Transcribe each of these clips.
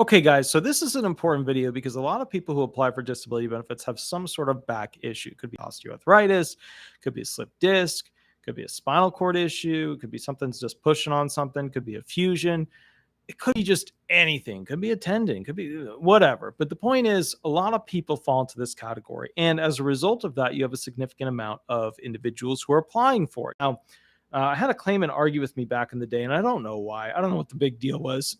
Okay, guys, so this is an important video because a lot of people who apply for disability benefits have some sort of back issue. Could be osteoarthritis, could be a slipped disc, could be a spinal cord issue, could be something's just pushing on something, could be a fusion. It could be just anything, could be a tendon, could be whatever. But the point is, a lot of people fall into this category. And as a result of that, you have a significant amount of individuals who are applying for it. Now, I had a claimant argue with me back in the day, and I don't know why. I don't know what the big deal was,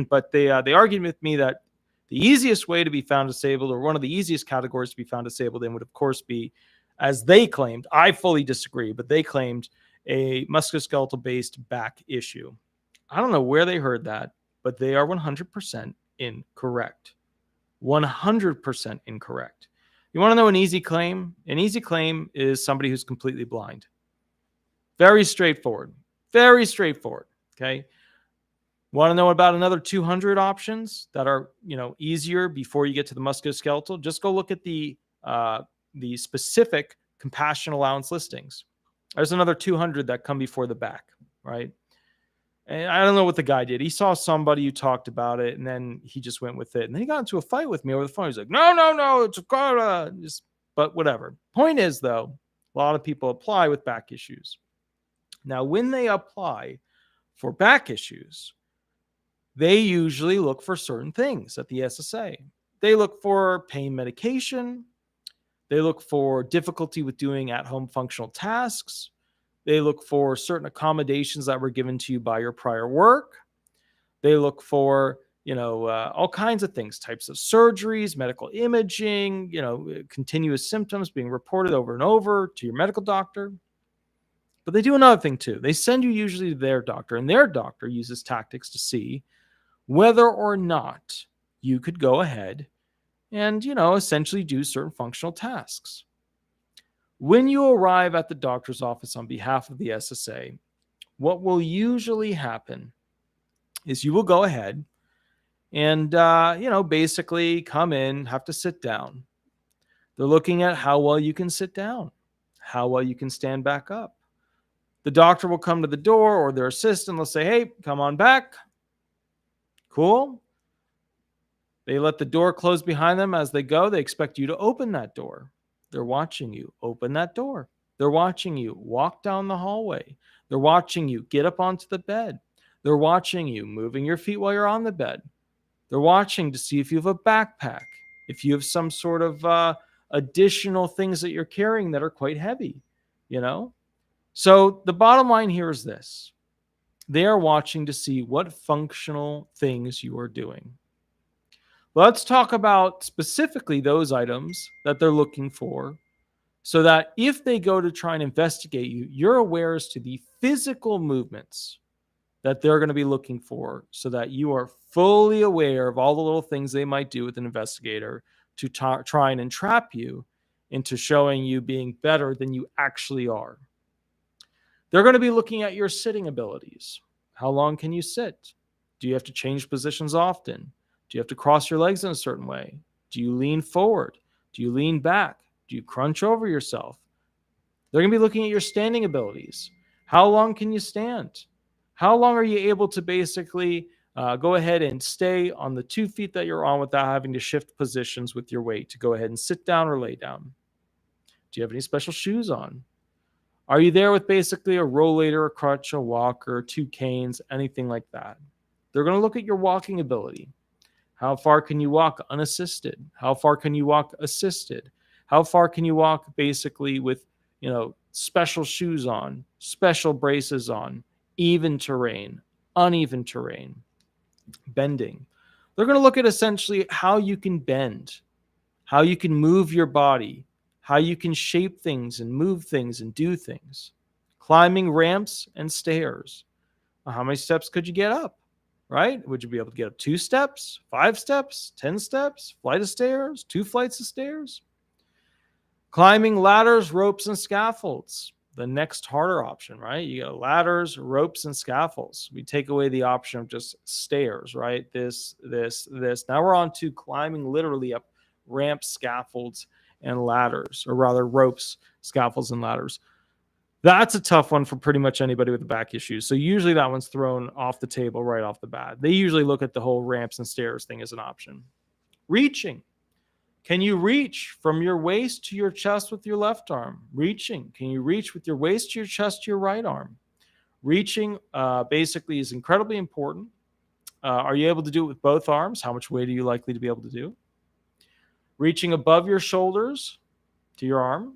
but they argued with me that the easiest way to be found disabled, or one of the easiest categories to be found disabled in, would of course be, as they claimed, I fully disagree, but they claimed a musculoskeletal based back issue. I don't know where they heard that, but they are 100% incorrect. 100% incorrect. You want to know an easy claim? An easy claim is somebody who's completely blind. Very straightforward. Very straightforward. Okay. Want to know about another 200 options that are, easier before you get to the musculoskeletal? Just go look at the specific compassion allowance listings. There's another 200 that come before the back, right? And I don't know what the guy did. He saw somebody who talked about it, and then he just went with it. And then he got into a fight with me over the phone. He's like, no, it's just, but whatever. Point is, though, a lot of people apply with back issues. Now, when they apply for back issues, they usually look for certain things at the SSA. They look for pain medication. They look for difficulty with doing at-home functional tasks. They look for certain accommodations that were given to you by your prior work. They look for, all kinds of things, types of surgeries, medical imaging, continuous symptoms being reported over and over to your medical doctor. But they do another thing too. They send you usually to their doctor, and their doctor uses tactics to see whether or not you could go ahead and, essentially do certain functional tasks. When you arrive at the doctor's office on behalf of the SSA, what will usually happen is you will go ahead and, basically come in, have to sit down. They're looking at how well you can sit down, how well you can stand back up. The doctor will come to the door, or their assistant will say, hey, come on back. Cool. They let the door close behind them as they go. They expect you to open that door. They're watching you open that door. They're watching you walk down the hallway. They're watching you get up onto the bed. They're watching you moving your feet while you're on the bed. They're watching to see if you have a backpack, if you have some sort of additional things that you're carrying that are quite heavy, So the bottom line here is this. They are watching to see what functional things you are doing. Let's talk about specifically those items that they're looking for, so that if they go to try and investigate you, you're aware as to the physical movements that they're going to be looking for, so that you are fully aware of all the little things they might do with an investigator to try and entrap you into showing you being better than you actually are. They're going to be looking at your sitting abilities. How long can you sit? Do you have to change positions often? Do you have to cross your legs in a certain way? Do you lean forward? Do you lean back? Do you crunch over yourself? They're going to be looking at your standing abilities. How long can you stand? How long are you able to basically go ahead and stay on the 2 feet that you're on without having to shift positions with your weight to go ahead and sit down or lay down? Do you have any special shoes on? Are you there with basically a rollator, a crutch, a walker, 2 canes, anything like that? They're going to look at your walking ability. How far can you walk unassisted? How far can you walk assisted? How far can you walk basically with, special shoes on, special braces on, even terrain, uneven terrain, bending? They're going to look at essentially how you can bend, how you can move your body, how you can shape things and move things and do things. Climbing ramps and stairs. How many steps could you get up? Right? Would you be able to get up 2 steps, 5 steps, 10 steps, flight of stairs, 2 flights of stairs? Climbing ladders, ropes, and scaffolds. The next harder option, right? You got ladders, ropes, and scaffolds. We take away the option of just stairs, right? This. Now we're on to climbing literally up ramps, scaffolds, and ladders, or rather ropes, scaffolds, and ladders. That's a tough one for pretty much anybody with back issues. So usually that one's thrown off the table right off the bat. They usually look at the whole ramps and stairs thing as an option. Reaching. Can you reach from your waist to your chest with your left arm? Reaching. Can you reach with your waist to your chest to your right arm? Reaching basically is incredibly important. Are you able to do it with both arms? How much weight are you likely to be able to do? Reaching above your shoulders to your arm.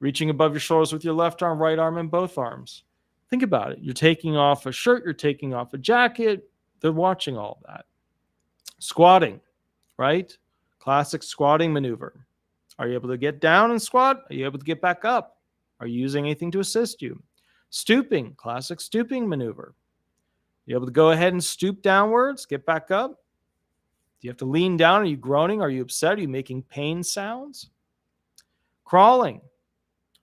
Reaching above your shoulders with your left arm, right arm, and both arms. Think about it. You're taking off a shirt, you're taking off a jacket. They're watching all of that. Squatting, right? Classic squatting maneuver. Are you able to get down and squat? Are you able to get back up? Are you using anything to assist you? Stooping, classic stooping maneuver. You able to go ahead and stoop downwards, get back up? Do you have to lean down? Are you groaning? Are you upset? Are you making pain sounds? Crawling.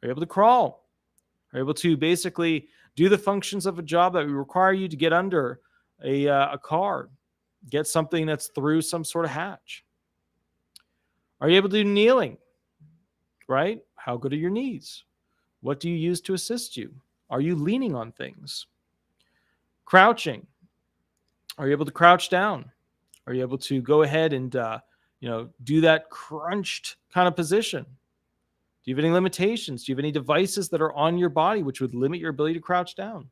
Are you able to crawl? Are you able to basically do the functions of a job that would require you to get under a car, get something that's through some sort of hatch? Are you able to do kneeling? Right? How good are your knees? What do you use to assist you? Are you leaning on things? Crouching. Are you able to crouch down? Are you able to go ahead and do that crunched kind of position? Do you have any limitations? Do you have any devices that are on your body which would limit your ability to crouch down?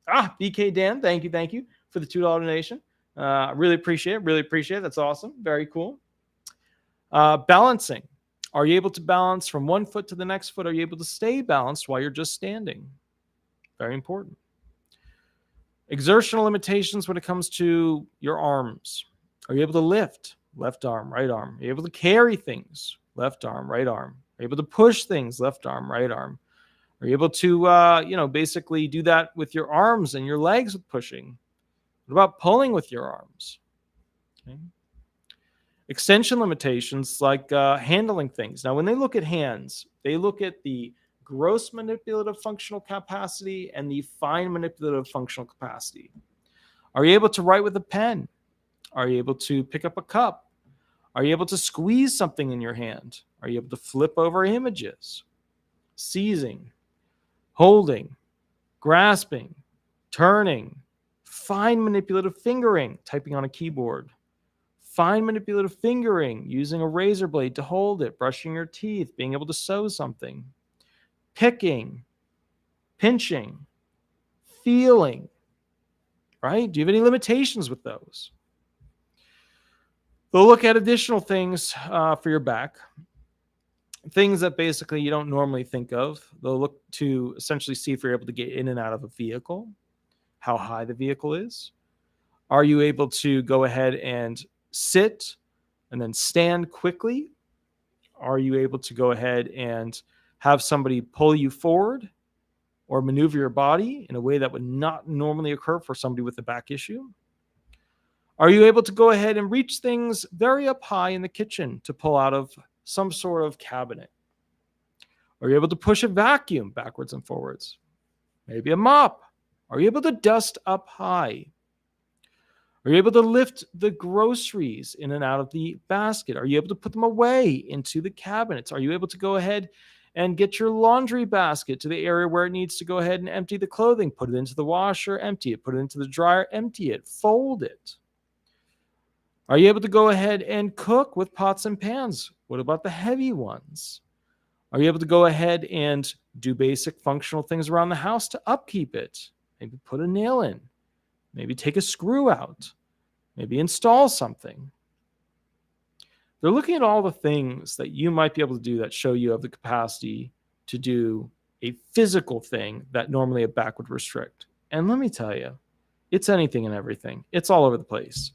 BK Dan, thank you for the $2 donation. Really appreciate it. That's awesome. Very cool. Balancing. Are you able to balance from one foot to the next foot? Are you able to stay balanced while you're just standing? Very important. Exertional limitations when it comes to your arms. Are you able to lift? Left arm, right arm. Are you able to carry things? Left arm, right arm. Are you able to push things? Left arm, right arm. Are you able to, basically do that with your arms and your legs with pushing? What about pulling with your arms? Okay. Extension limitations like handling things. Now, when they look at hands, they look at the gross manipulative functional capacity and the fine manipulative functional capacity. Are you able to write with a pen? Are you able to pick up a cup? Are you able to squeeze something in your hand? Are you able to flip over images? Seizing, holding, grasping, turning, fine manipulative fingering, typing on a keyboard, fine manipulative fingering, using a razor blade to hold it, brushing your teeth, being able to sew something, picking, pinching, feeling, right? Do you have any limitations with those? They'll look at additional things for your back, things that basically you don't normally think of. They'll look to essentially see if you're able to get in and out of a vehicle, how high the vehicle is. Are you able to go ahead and sit and then stand quickly? Are you able to go ahead and have somebody pull you forward or maneuver your body in a way that would not normally occur for somebody with a back issue? Are you able to go ahead and reach things very up high in the kitchen to pull out of some sort of cabinet? Are you able to push a vacuum backwards and forwards? Maybe a mop. Are you able to dust up high? Are you able to lift the groceries in and out of the basket? Are you able to put them away into the cabinets? Are you able to go ahead and get your laundry basket to the area where it needs to go ahead and empty the clothing, put it into the washer, empty it, put it into the dryer, empty it, fold it? Are you able to go ahead and cook with pots and pans? What about the heavy ones? Are you able to go ahead and do basic functional things around the house to upkeep it? Maybe put a nail in. Maybe take a screw out. Maybe install something. They're looking at all the things that you might be able to do that show you have the capacity to do a physical thing that normally a back would restrict. And let me tell you, it's anything and everything. It's all over the place.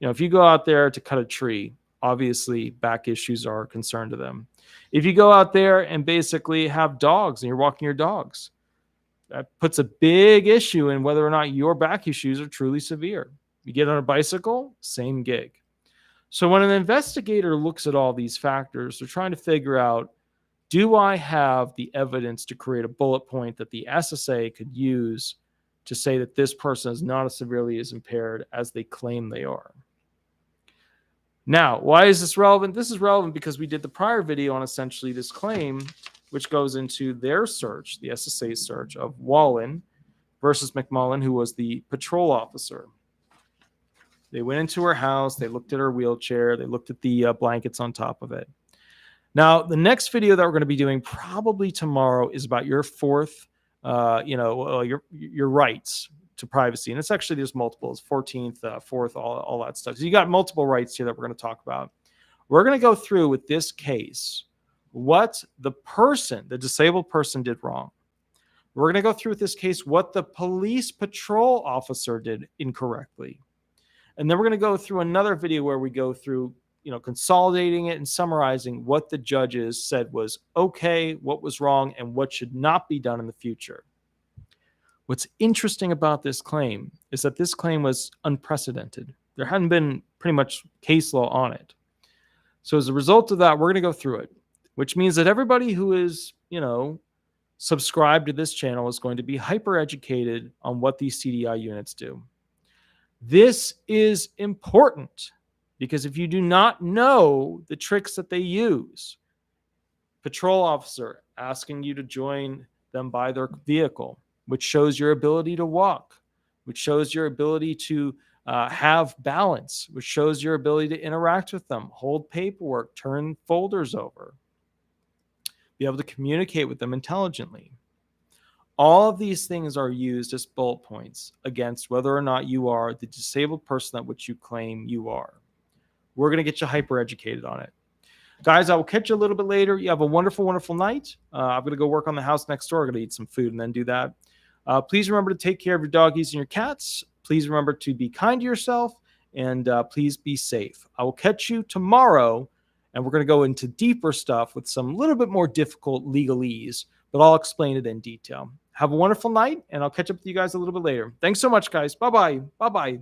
If you go out there to cut a tree, obviously back issues are a concern to them. If you go out there and basically have dogs and you're walking your dogs, that puts a big issue in whether or not your back issues are truly severe. You get on a bicycle, same gig. So when an investigator looks at all these factors, they're trying to figure out, do I have the evidence to create a bullet point that the SSA could use to say that this person is not as severely as impaired as they claim they are? Now, why is this relevant? This is relevant because we did the prior video on essentially this claim which goes into their search, the SSA search of Wallen versus McMullen, who was the patrol officer. They went into her house. They looked at her wheelchair. They looked at the blankets on top of it. Now, the next video that we're going to be doing probably tomorrow is about your fourth, your rights to privacy. And it's actually, there's multiples, 14th, 4th, all that stuff. So you got multiple rights here that we're going to talk about. We're going to go through with this case what the person, the disabled person, did wrong. We're going to go through with this case what the police patrol officer did incorrectly. And then we're going to go through another video where we go through, consolidating it and summarizing what the judges said was okay, what was wrong, and what should not be done in the future. What's interesting about this claim is that this claim was unprecedented. There hadn't been pretty much case law on it. So as a result of that, we're going to go through it, which means that everybody who is, subscribed to this channel is going to be hyper educated on what these CDI units do. This is important because if you do not know the tricks that they use, patrol officer asking you to join them by their vehicle, which shows your ability to walk, which shows your ability to have balance, which shows your ability to interact with them, hold paperwork, turn folders over, be able to communicate with them intelligently. All of these things are used as bullet points against whether or not you are the disabled person that which you claim you are. We're going to get you hyper educated on it. Guys, I will catch you a little bit later. You have a wonderful, wonderful night. I'm going to go work on the house next door. I'm going to eat some food and then do that. Please remember to take care of your doggies and your cats. Please remember to be kind to yourself, and please be safe. I will catch you tomorrow, and we're going to go into deeper stuff with some little bit more difficult legalese, but I'll explain it in detail. Have a wonderful night, and I'll catch up with you guys a little bit later. Thanks so much, guys. Bye-bye. Bye-bye.